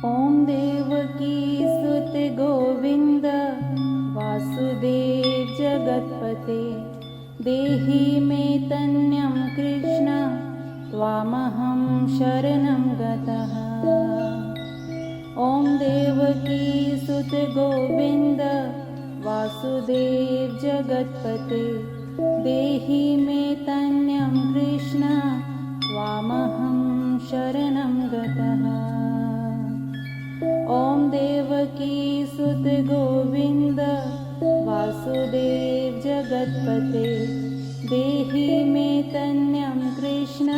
ॐ देवकी सुत गोविन्द वासुदेव जगत्पते देहि मे तन्यं कृष्ण त्वामहं शरणं गतः। ॐ देवकी सुत गोविन्द वासुदेव जगत्पते देहि मे तन्यं कृष्ण त्वामहं शरणं गतः। ॐ देवकी सुत गोविन्द वासुदेव जगत्पते देहि मे तन्यं कृष्ण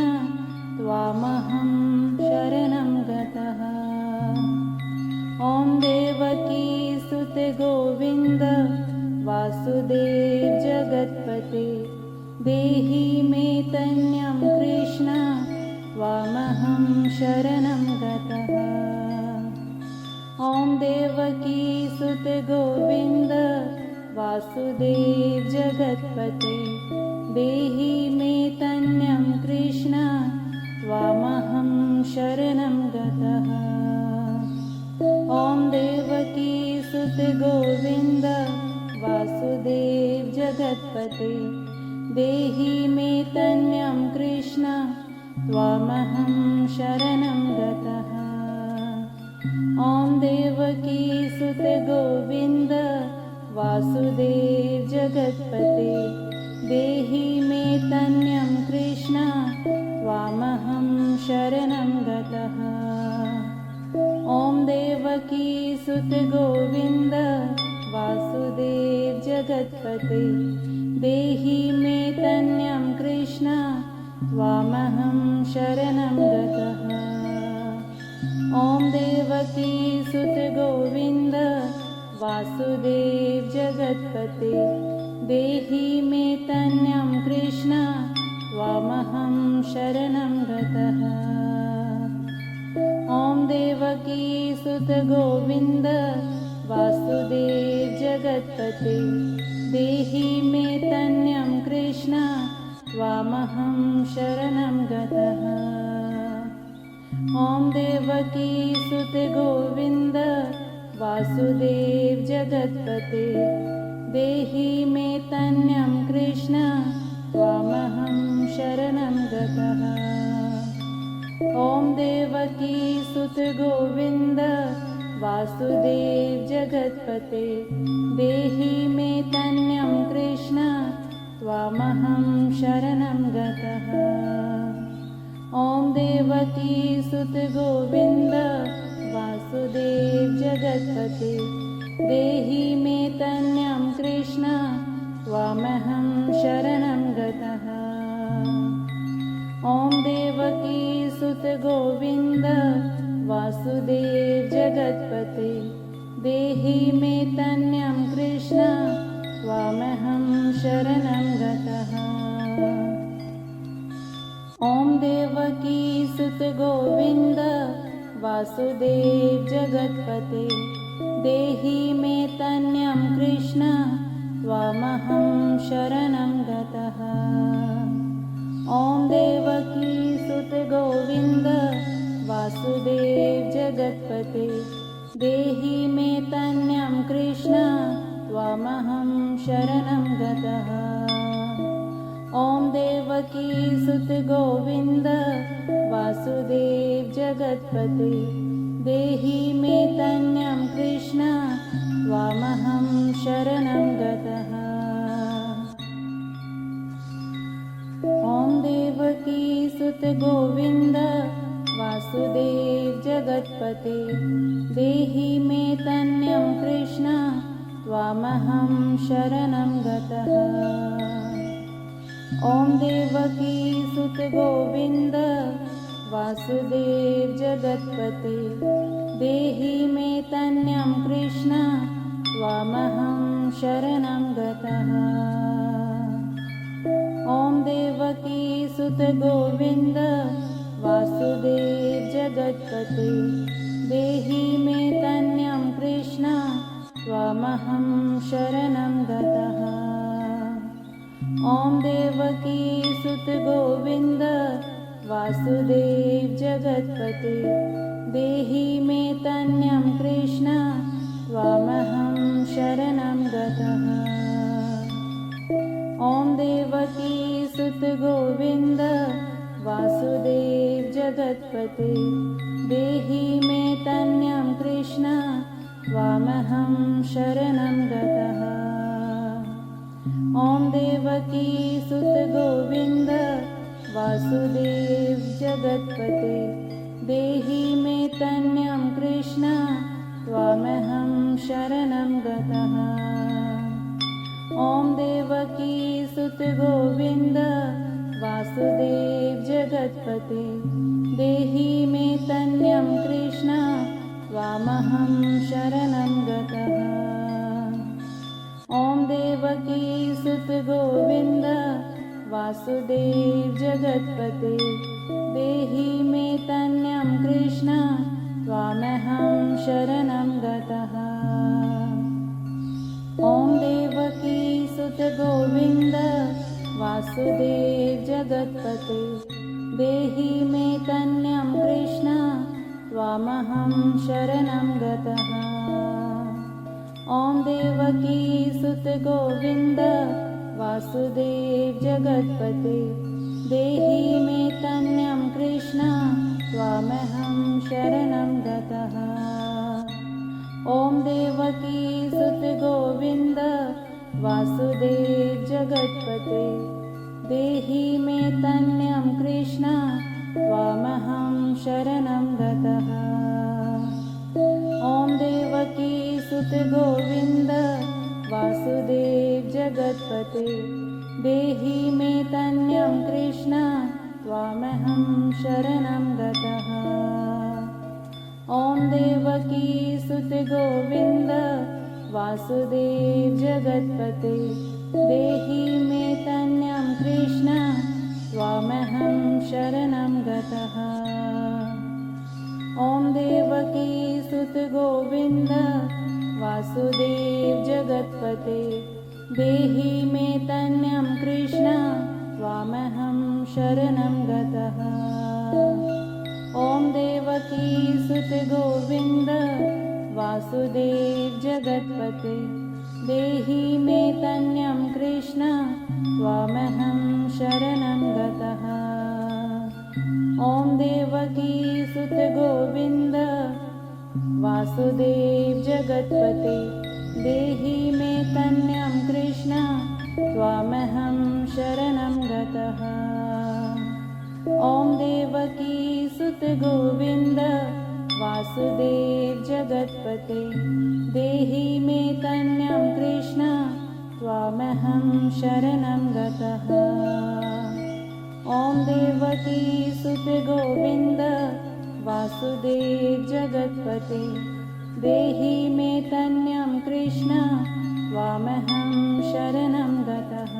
त्वामहं शरणं गतः। ॐ देवकी सुत गोविन्द वासुदेव जगत्पते देहि मे तन्यं कृष्ण त्वामहं शरणं गतः। ॐ देवकी सुत गोविन्द वासुदेव जगत्पते देहि मे तन्यं कृष्ण त्वामहं शरणं गतः। ॐ देवकी सुत गोविन्द वासुदेव जगत्पते देहि मे तन्यं कृष्ण त्वामहं शरणं गतः। ॐ देवकी सुत गोविन्द वासुदेव जगत्पते देहि मे तन्यं कृष्ण त्वामहं शरणं गतः। ॐ देवकी सुत गोविन्द वासुदेव जगत्पते देहि मे तन्यं कृष्ण त्वामहं शरणं गतः। ॐ देवकी सुत गोविन्द वासुदेव जगत्पते देहि मे तन्यं कृष्ण त्वामहं शरणं गतः। ॐ देवकी सुत गोविन्द वासुदेव जगत्पते देहि मे तन्यं कृष्ण त्वामहं शरणं गतः। ॐ देवकी सुत गोविन्द वासुदेव जगत्पते देहि मे तन्यं कृष्ण त्वामहं शरणं गतः। ॐ देवकी सुत गोविन्द वासुदेव जगत्पते देहि मे तन्यं कृष्ण त्वामहं शरणं गतः। ॐ देवकी सुत गोविन्द वासुदेव जगत्पते देहि मे तन्यं कृष्ण त्वामहं शरणं गतः। ॐ देवकी सुत गोविन्द वासुदेव जगत्पते देहि मे तन्यं कृष्ण त्वामहं शरणं गतः। ॐ देवकी सुत गोविन्द वासुदेव जगत्पते देहि मे तन्यं कृष्ण त्वामहं शरणं गतः। ॐ देवकी सुत गोविन्द वासुदेव जगत्पते देहि मे तन्यं कृष्ण त्वामहं शरणं गतः। ॐ देवकी सुत गोविन्द वासुदेव जगत्पते देहि मे तन्यं कृष्ण त्वामहं शरणं गतः। ॐ देवकी सुत गोविन्द वासुदेव जगत्पते देहि मे तन्यं कृष्ण त्वामहं शरणं गतः। ॐ देवकी सुत गोविन्द वासुदेव जगत्पते देहि मे तन्यं कृष्ण त्वामहं शरणं गतः। ॐ देवकी सुत गोविन्द वासुदेव जगत्पते देहि मे तन्यं कृष्ण त्वामहं शरणं गतः। ॐ देवकी सुत गोविन्द वासुदेव जगत्पते देहि मे तन्यं कृष्ण त्वामहं शरणं गतः। ॐ देवकी सुत गोविन्द वासुदेव जगत्पते देहि मे तन्यं कृष्ण त्वामहं शरणं गतः। ॐ देवकी सुत गोविन्द वासुदेव जगत्पते देहि मे तन्यं कृष्ण त्वामहं शरणं गतः। ॐ देवकी सुत गोविन्द वासुदेव जगत्पते देहि मे तन्यं कृष्ण त्वामहं शरणं गतः। ॐ देवकी सुत गोविन्द वासुदेव जगत्पते देहि मे तन्यं कृष्ण त्वामहं शरणं गतः। ॐ देवकी सुत गोविन्द वासुदेव जगत्पते देहि मे तन्यं कृष्ण त्वामहं शरणं गतः। ॐ देवकी सुत गोविन्द वासुदेव जगत्पते देहि मे तन्यं कृष्ण त्वामहं शरणं गतः। ॐ देवकी सुत गोविन्द वासुदेव जगत्पते देहि मे तन्यं कृष्ण त्वामहं शरणं गतः। ॐ देवकी सुत गोविन्द वासुदेव जगत्पते देहि मे तन्यं कृष्ण त्वामहं शरणं गतः। ॐ देवकी सुत गोविन्द वासुदेव जगत्पते देहि मे तन्यं कृष्ण त्वामहं शरणं गतः। ॐ देवकी सुत गोविन्द वासुदेव जगत्पते देहि मे तन्यं कृष्ण त्वामहं शरणं गतः। ॐ देवकी सुत गोविन्द वासुदेव जगत्पते देहि मे तन्यं कृष्ण त्वामहं शरणं गतः। ॐ देवकी सुत गोविन्द वासुदेव जगत्पते देहि मे तन्यं कृष्ण त्वामहं शरणं गतः। ॐ देवकी सुत गोविन्द वासुदेव जगत्पते देहि मे तन्यं कृष्ण त्वामहं शरणं गतः। ॐ देवकी सुत गोविन्द वासुदेव जगत्पते देहि मे तन्यं कृष्ण त्वामहं शरणं गतः।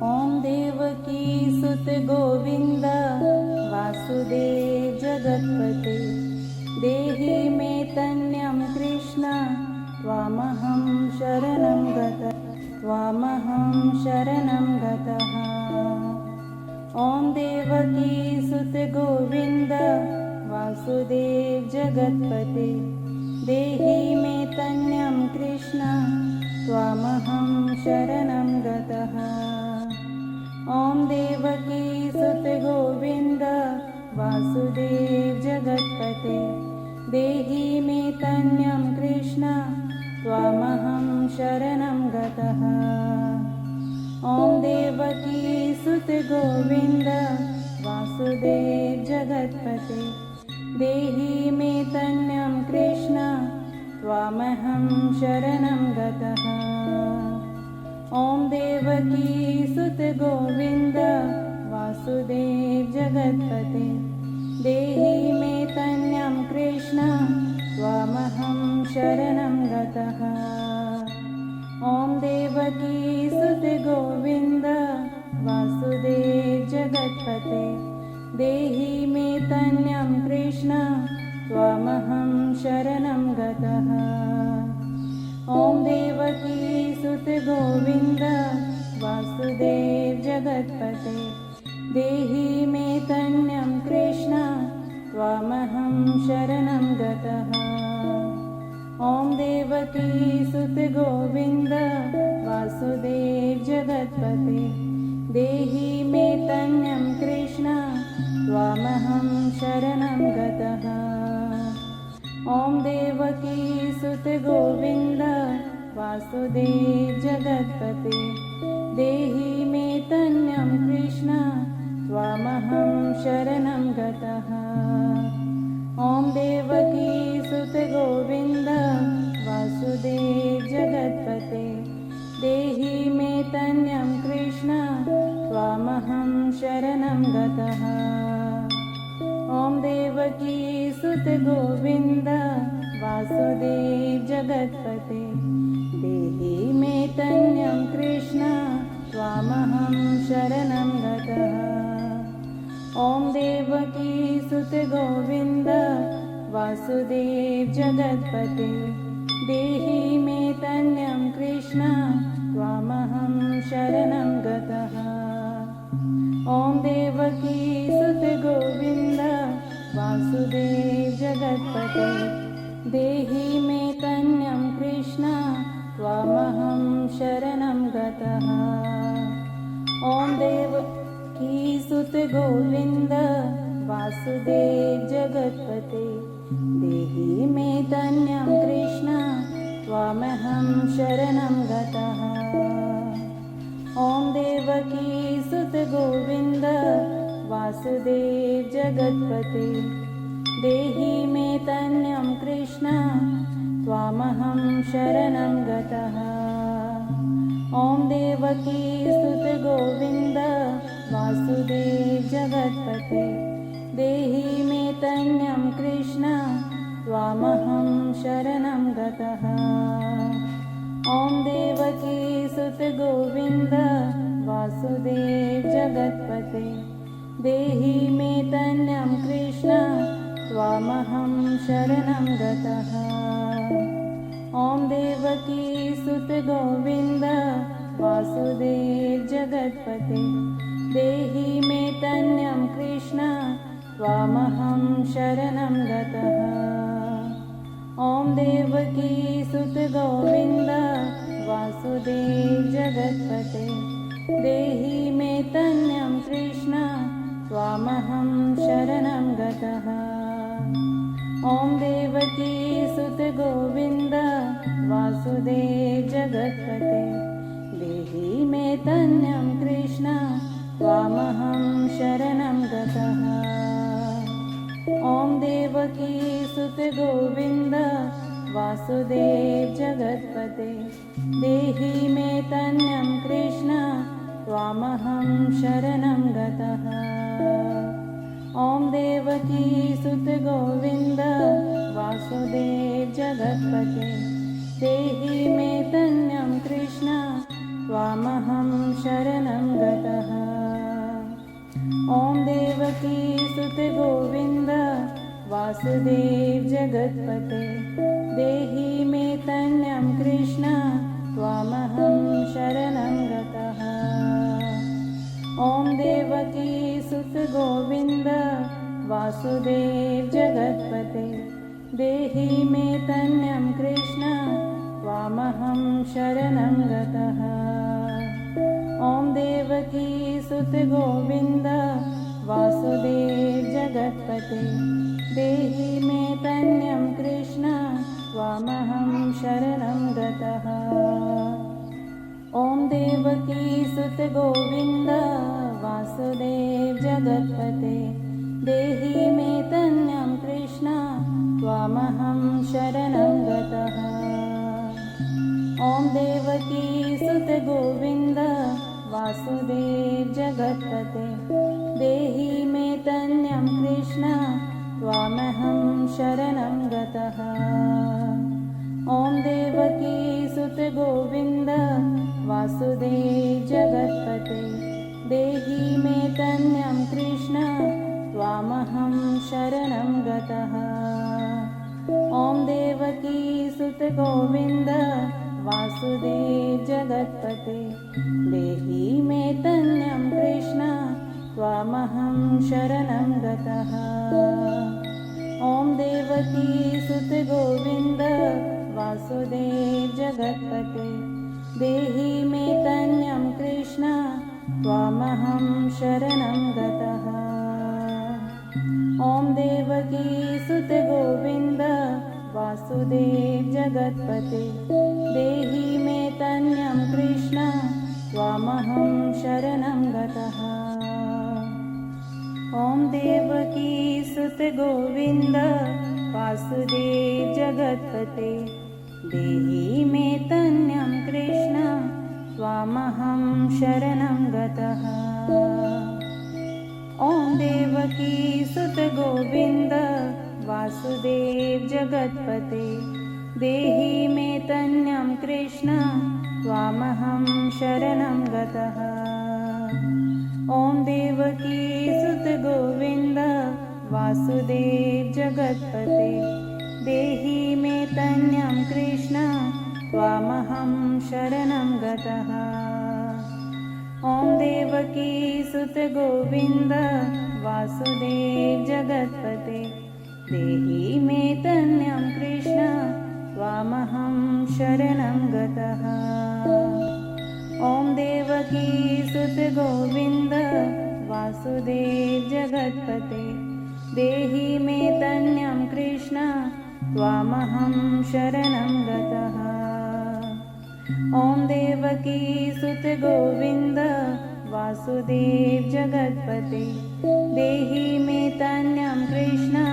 ॐ देवकी सुत गोविन्द वासुदेव जगत्पते देहि मे तन्यं कृष्ण त्वामहं शरणं गतः। ॐ देवकी सुत गोविन्द वासुदेव जगत्पते देहि मे तन्यं कृष्ण त्वामहं शरणं गतः। ॐ देवकी सुत गोविन्द वासुदेव जगत्पते देहि मे तन्यं कृष्ण त्वामहं शरणं गतः। ॐ देवकी सुत गोविन्द वासुदेव जगत्पते देहि मे तन्यं कृष्ण त्वामहं शरणं गतः। ॐ देवकी सुत गोविन्द वासुदेव जगत्पते देहि मे तन्यं कृष्ण त्वामहं शरणं गतः। ॐ देवकी सुत गोविन्द वासुदेव जगत्पते देहि मे तन्यं कृष्ण त्वामहं शरणं गतः। ॐ देवकी सुत गोविन्द वासुदेव जगत्पते देहि मे तन्यं कृष्ण त्वामहं शरणं गतः। ॐ देवकी सुत गोविन्द वासुदेव जगत्पते देहि मे तन्यं कृष्ण त्वामहं शरणं गतः। ॐ देवकी सुत गोविन्द वासुदेव जगत्पते देहि मे तन्यं कृष्ण त्वामहं शरणं गतः। ॐ देवकी सुत गोविन्द वासुदेव जगत्पते देहि मे तन्यं कृष्ण त्वामहं शरणं गतः। ॐ देवकी सुत गोविन्द वासुदेव जगत्पते देहि मे तन्यं कृष्ण त्वामहं शरणं गतः। ॐ देवकी सुत गोविन्द वासुदेव जगत्पते देहि मे तन्यं कृष्ण त्वामहं शरणं गतः। ॐ देवकी सुत गोविन्द वासुदेव जगत्पते देहि मे तन्यं कृष्ण त्वामहं शरणं गतः। ॐ देवकी सुत गोविन्द वासुदेव जगत्पते देहि मे तन्यं कृष्ण त्वामहं शरणं गतः। ॐ देवकी सुत गोविन्द वासुदेव जगत्पते देहि मे तन्यं कृष्ण त्वामहं शरणं गतः। ॐ देवकी सुत गोविन्द वासुदेव जगत्पते देहि मे तन्यं कृष्ण त्वामहं शरणं गतः। ॐ देवकी सुत गोविन्द वासुदेव जगत्पते देहि मे तन्यं कृष्ण त्वामहं शरणं गतः। ॐ देवकी सुत गोविन्द वासुदेव जगत्पते देहि मे तन्यं कृष्ण त्वामहं शरणं गतः। ॐ देवकी सुत गोविन्द वासुदेव जगत्पते देहि मे तन्यं कृष्ण त्वामहं शरणं गतः। ॐ देवकी सुत गोविन्द वासुदेव जगत्पते देहि मे तन्यं कृष्ण त्वामहं शरणं गतः। ॐ देवकी सुत गोविन्द वासुदेव जगत्पते देहि मे तन्यं कृष्ण त्वामहं शरणं गतः। ॐ देवकी सुत गोविन्द वासुदेव जगत्पते देहि मे तन्यं कृष्ण त्वामहं शरणं गतः। ॐ देवकी सुत गोविन्द वासुदेव जगत्पते देहि मे तन्यं कृष्ण त्वामहं शरणं गतः। ॐ देवकी सुत गोविन्द वासुदेव जगत्पते देहि मे तन्यं कृष्ण त्वामहं शरणं गतः। ॐ देवकी सुत गोविन्द वासुदेव जगत्पते देहि मे तन्यं कृष्ण त्वामहं शरणं गतः। ॐ देवकी सुत गोविन्द वासुदेव जगत्पते देहि मे तन्यं कृष्ण त्वामहं शरणं गतः। ॐ देवकी सुत गोविन्द वासुदेव जगत्पते देहि मे तन्यं कृष्ण त्वामहं शरणं गतः। ॐ देवकी सुत गोविन्द वासुदेव जगत्पते देहि मे तन्यं कृष्ण त्वामहं शरणं गतः। ॐ देवकी सुत गोविन्द वासुदेव जगत्पते देहि मे तन्यं कृष्ण त्वामहं शरणं गतः। सुत गोविन्द वासुदेव जगत्पते देहि मे तन्यं कृष्ण त्वामहं शरणं गतः। ॐ देवकी सुत गोविन्द वासुदेव जगत्पते देहि मे तन्यं कृष्ण त्वामहं शरणं गतः। ॐ देवकी सुत गोविन्द वासुदेव जगत्पते देहि मे तन्यं कृष्ण त्वामहं शरणं गतः। ॐ देवकी सुत गोविन्द वासुदेव जगत्पते देहि मे तन्यं कृष्ण त्वामहं शरणं गतः। ॐ देवकी सुत गोविन्द वासुदेव जगत्पते देहि मे तन्यं कृष्ण त्वामहं शरणं गतः। ॐ देवकी सुत गोविन्द वासुदेव जगत्पते देहि मे तन्यं कृष्ण त्वामहं शरणं गतः। ॐ देवकी सुत गोविन्द वासुदेव जगत्पते देहि मे तन्यं कृष्ण त्वामहं शरणं गतः। ॐ देवकी सुत गोविन्द वासुदेव जगत्पते देहि मे तन्यं कृष्ण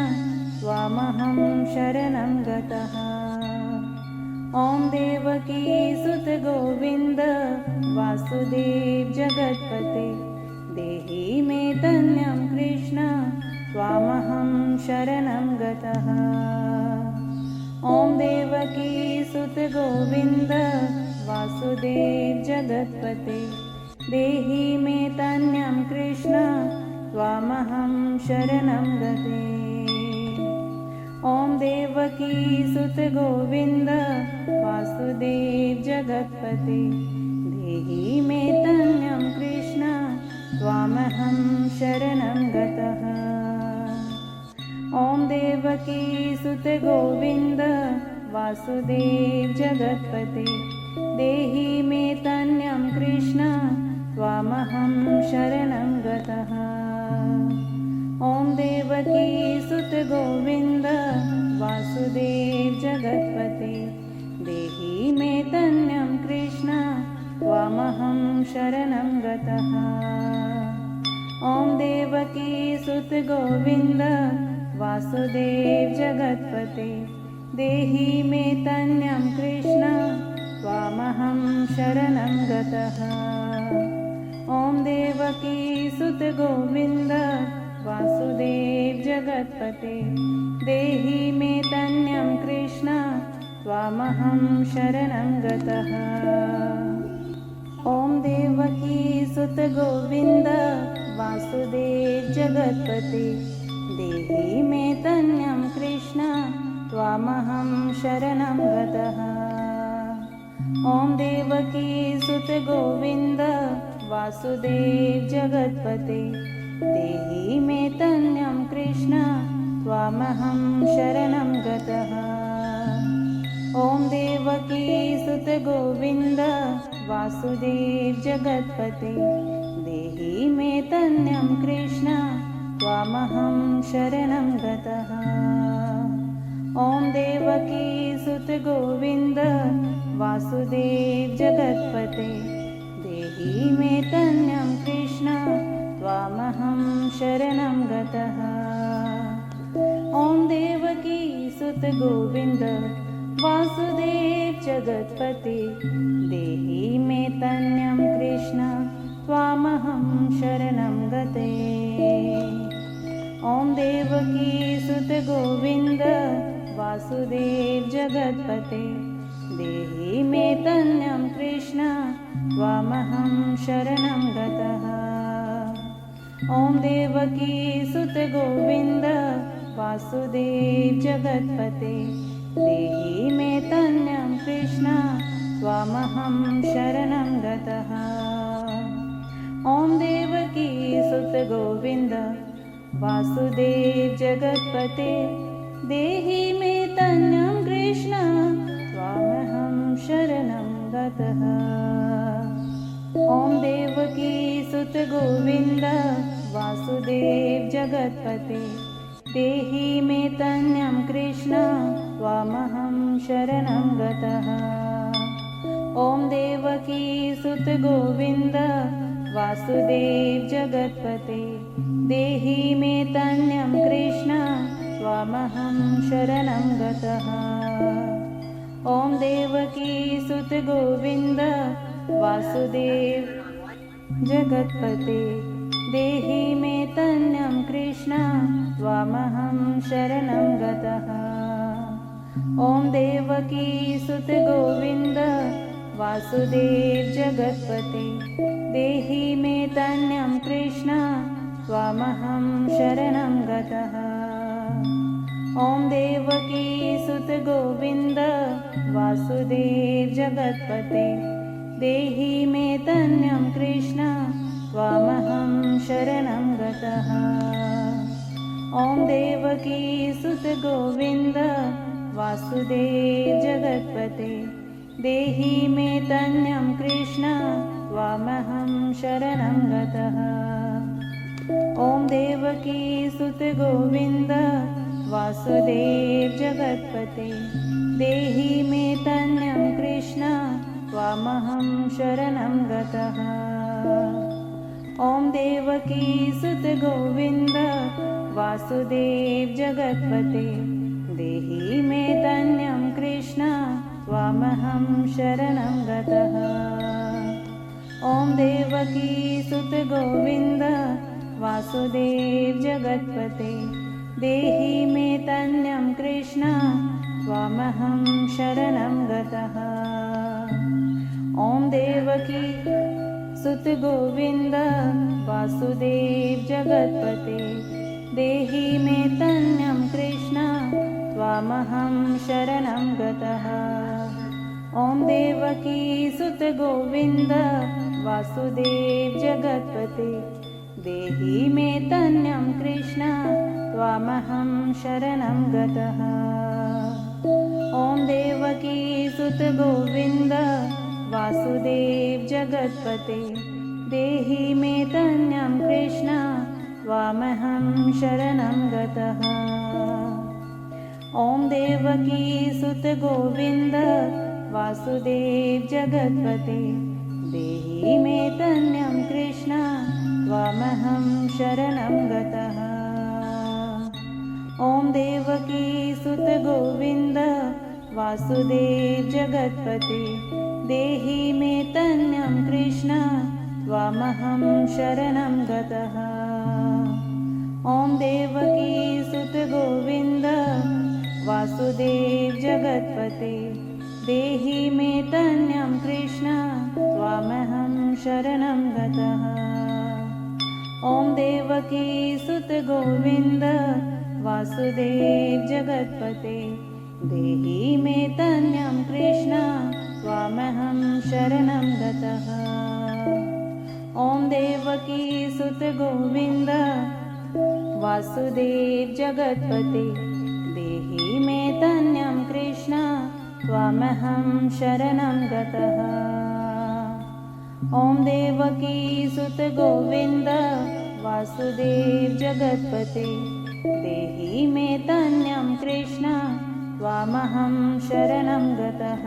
त्वामहं शरणं गतः। ॐ देवकी सुत गोविन्द वासुदेव जगत्पते देहि मे तन्यं कृष्ण त्वामहं शरणं गतः। ॐ देवकी सुत गोविन्द वासुदेव जगत्पते देहि मे तन्यं कृष्ण त्वामहं शरणं गते। ॐ देवकी सुत गोविन्द वासुदेव जगत्पते देहि मे तन्यं कृष्ण त्वामहं शरणं गतः। ॐ देवकी सुत गोविन्द वासुदेव जगत्पते देहि मे तन्यं कृष्ण त्वामहं शरणं गतः। ॐ देवकी सुत गोविन्द वासुदेव जगत्पते देहि मे तन्यं कृष्ण त्वामहं शरणं गतः। ॐ देवकी सुत गोविन्द वासुदेव जगत्पते देहि मे तन्यं कृष्ण त्वामहं शरणं गतः। ॐ देवकी सुत गोविन्द वासुदेव जगत्पते देहि मे तन्यं कृष्ण त्वामहं शरणं गतः। ॐ देवकी सुत गोविन्द वासुदेव जगत्पते देहि मे तन्यं कृष्ण त्वामहं शरणं गतः। ॐ देवकी सुत गोविन्द वासुदेव जगत्पते देहि मे तन्यं कृष्ण त्वामहं शरणं गतः। ॐ देवकी सुत गोविन्द वासुदेव जगत्पते देहि मे तन्यं कृष्ण त्वामहं शरणं गतः। ॐ देवकी सुत गोविन्द वासुदेव जगत्पते देहि मे तन्यं कृष्ण त्वामहं शरणं गतः। ॐ देवकी सुत गोविन्द वासुदेव जगत्पते देहि मे तन्यं कृष्ण त्वामहं शरणं गते। ॐ देवकी सुत गोविन्द वासुदेव जगत्पते देहि मे तन्यं कृष्ण त्वामहं शरणं गतः। ॐ देवकी सुत गोविन्द वासुदेव जगत्पते देहि मे तन्यं कृष्ण त्वामहं शरणं गतः। ॐ देवकी सुत गोविन्द वासुदेव जगत्पते देहि मे तन्यं कृष्ण त्वामहं शरणं गतः। ॐ देवकी सुत गोविन्द वासुदेव जगत्पते देहि मे तन्यं कृष्ण त्वामहं शरणं गतः। ॐ देवकी सुत गोविन्द वासुदेव जगत्पते देहि मे तन्यं कृष्ण त्वामहं शरणं गतः। ॐ देवकी सुत गोविन्द वासुदेव जगत्पते देहि मे तन्यं कृष्ण त्वामहं शरणं गतः। ॐ देवकी सुत गोविन्द वासुदेव जगत्पते देहि मे तन्यं कृष्ण त्वामहं शरणं गतः। ॐ देवकी सुत गोविन्द वासुदेव जगत्पते देहि मे तन्यं कृष्ण त्वामहं शरणं गतः। ॐ देवकी सुत गोविन्द वासुदेव जगत्पते देहि मे तन्यं कृष्ण त्वामहं शरणं गतः। ॐ देवकी सुत गोविन्द वासुदेव जगत्पते देहि मे तन्यं कृष्ण त्वामहं शरणं गतः। ॐ देवकी सुत गोविन्द वासुदेव जगत्पते देहि मे तन्यं कृष्ण त्वामहं शरणं गतः। ॐ देवकी सुत गोविन्द वासुदेव जगत्पते देहि मे तन्यं कृष्ण त्वामहं शरणं गतः। ॐ देवकी सुत गोविन्द वासुदेव जगत्पते देहि मे तन्यं कृष्ण त्वामहं शरणं गतः। ॐ देवकी सुत गोविन्द वासुदेव जगत्पते देहि मे तन्यं कृष्ण त्वामहं शरणं गतः। ॐ देवकी सुत गोविन्द वासुदेव जगत्पते देहि मे तन्यं कृष्ण त्वामहं शरणं गतः। ॐ देवकी सुत गोविन्द वासुदेव जगत्पते देहि मे तन्यं कृष्ण त्वामहं शरणं गतः। ॐ देवकी सुत गोविन्द वासुदेव जगत्पते देहि मे तन्यं कृष्ण त्वामहं शरणं गतः। ॐ देवकी सुत गोविन्द वासुदेव जगत्पते देहि मे तन्यं कृष्ण त्वामहं शरणं गतः। ॐ देवकी सुत गोविन्द वासुदेव जगत्पते देहि मे तन्यं कृष्ण त्वामहं शरणं गतः। ॐ देवकी सुत गोविन्द वासुदेव जगत्पते देहि मे तन्यं कृष्ण त्वामहं शरणं गतः। ॐ देवकी सुत गोविन्द वासुदेव जगत्पते देहि मे तन्यं कृष्ण त्वामहं शरणं गतः।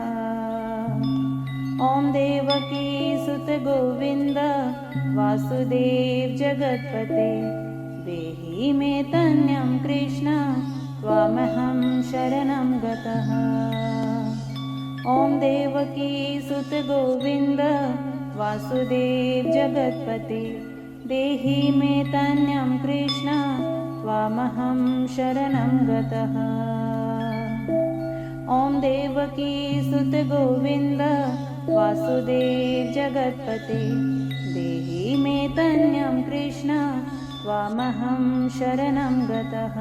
ॐ देवकी सुत गोविन्द वासुदेव जगत्पते देहि मे तन्यं कृष्ण त्वामहं शरणं गतः। ॐ देवकी सुत गोविन्द वासुदेव जगत्पते देहि मे तन्यं कृष्ण त्वामहं शरणं गतः। ॐ देवकी सुत गोविन्द वासुदेव जगत्पते देहि मे तन्यं कृष्ण त्वामहं शरणं गतः।